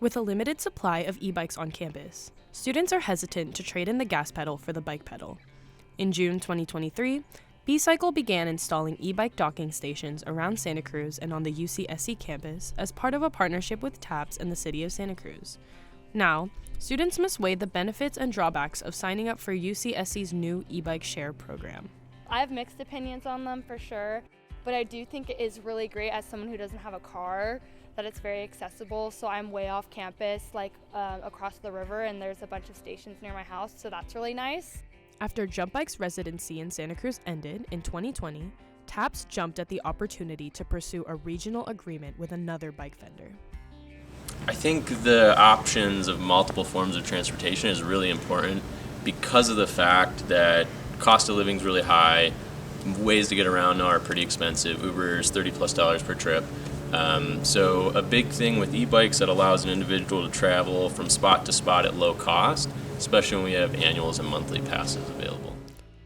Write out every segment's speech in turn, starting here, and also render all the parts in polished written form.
With a limited supply of e-bikes on campus, students are hesitant to trade in the gas pedal for the bike pedal. In June 2023, B-Cycle began installing e-bike docking stations around Santa Cruz and on the UCSC campus as part of a partnership with TAPS and the city of Santa Cruz. Now, students must weigh the benefits and drawbacks of signing up for UCSC's new e-bike share program. I have mixed opinions on them for sure, but I do think it is really great as someone who doesn't have a car that it's very accessible. So I'm way off campus, across the river, and there's a bunch of stations near my house, so that's really nice. After Jump Bike's residency in Santa Cruz ended in 2020, TAPS jumped at the opportunity to pursue a regional agreement with another bike vendor. I think the options of multiple forms of transportation is really important because of the fact that cost of living is really high. Ways to get around now are pretty expensive. Uber is $30+ per trip. So a big thing with e-bikes that allows an individual to travel from spot to spot at low cost, especially when we have annuals and monthly passes available.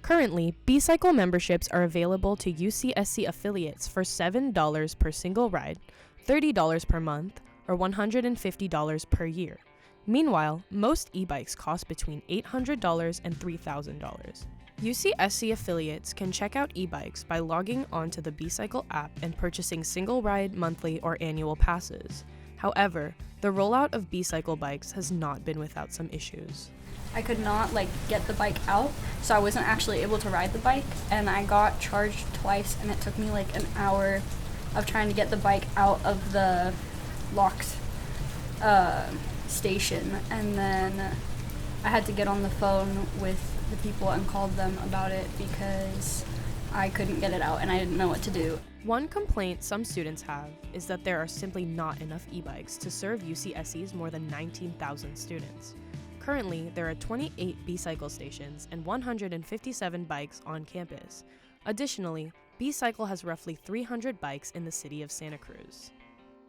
Currently, B-Cycle memberships are available to UCSC affiliates for $7 per single ride, $30 per month, or $150 per year. Meanwhile, most e-bikes cost between $800 and $3,000. UCSC affiliates can check out e-bikes by logging onto the B-Cycle app and purchasing single ride, monthly, or annual passes. However, the rollout of B-Cycle bikes has not been without some issues. I could not get the bike out, so I wasn't actually able to ride the bike, and I got charged twice, and it took me an hour of trying to get the bike out of the locked station, and then I had to get on the phone with the people and called them about it because I couldn't get it out and I didn't know what to do. One complaint some students have is that there are simply not enough e-bikes to serve UCSC's more than 19,000 students. Currently, there are 28 B-Cycle stations and 157 bikes on campus. Additionally, B-Cycle has roughly 300 bikes in the city of Santa Cruz.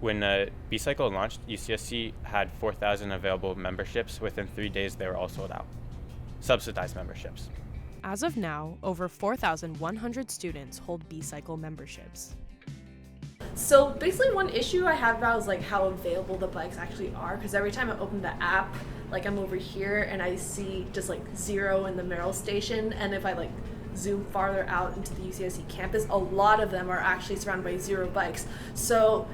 When B-Cycle launched, UCSC had 4,000 available memberships. Within 3 days, they were all sold out. Subsidized memberships. As of now, over 4,100 students hold B-Cycle memberships. So basically one issue I have about is how available the bikes actually are, because every time I open the app, I'm over here and I see just 0 in the Merrill station, and if I zoom farther out into the UCSC campus, a lot of them are actually surrounded by 0 bikes. So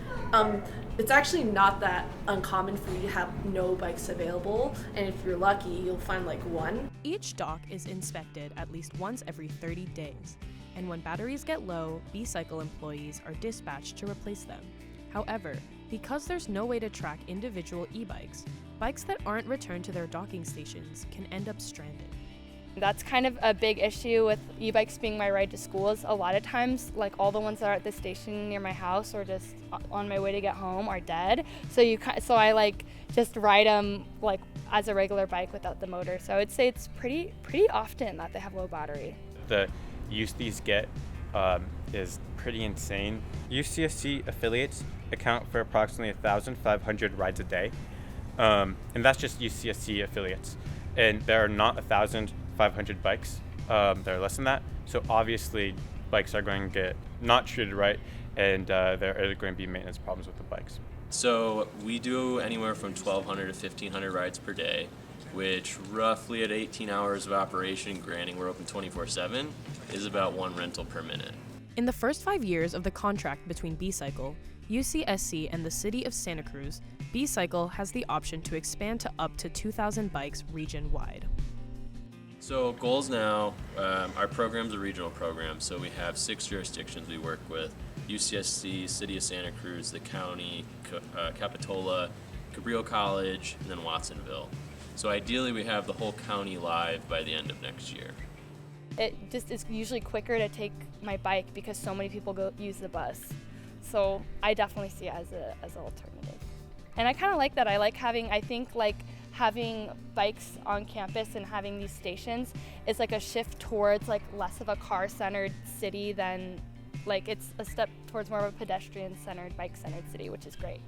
it's actually not that uncommon for you to have no bikes available, and if you're lucky, you'll find one. Each dock is inspected at least once every 30 days, and when batteries get low, B-Cycle employees are dispatched to replace them. However, because there's no way to track individual e-bikes, bikes that aren't returned to their docking stations can end up stranded. That's kind of a big issue with e-bikes being my ride to school. Is a lot of times, all the ones that are at the station near my house or just on my way to get home are dead. So I just ride them as a regular bike without the motor. So I would say it's pretty often that they have low battery. The use these get is pretty insane. UCSC affiliates account for approximately 1,500 rides a day, and that's just UCSC affiliates. And there are not 1,500 bikes. There are less than that. So obviously, bikes are going to get not treated right, and there are going to be maintenance problems with the bikes. So we do anywhere from 1,200 to 1,500 rides per day, which roughly at 18 hours of operation, granting we're open 24/7, is about 1 rental per minute. In the first 5 years of the contract between B-Cycle, UCSC, and the city of Santa Cruz, B-Cycle has the option to expand to up to 2,000 bikes region-wide. So goals now, our program's a regional program, so we have 6 jurisdictions we work with: UCSC, City of Santa Cruz, the county, Capitola, Cabrillo College, and then Watsonville. So ideally we have the whole county live by the end of next year. It just is usually quicker to take my bike because so many people go use the bus. So I definitely see it as an alternative. And I kind of like that. I like having bikes on campus and having these stations is a shift towards less of a car-centered city than it's a step towards more of a pedestrian-centered, bike-centered city, which is great.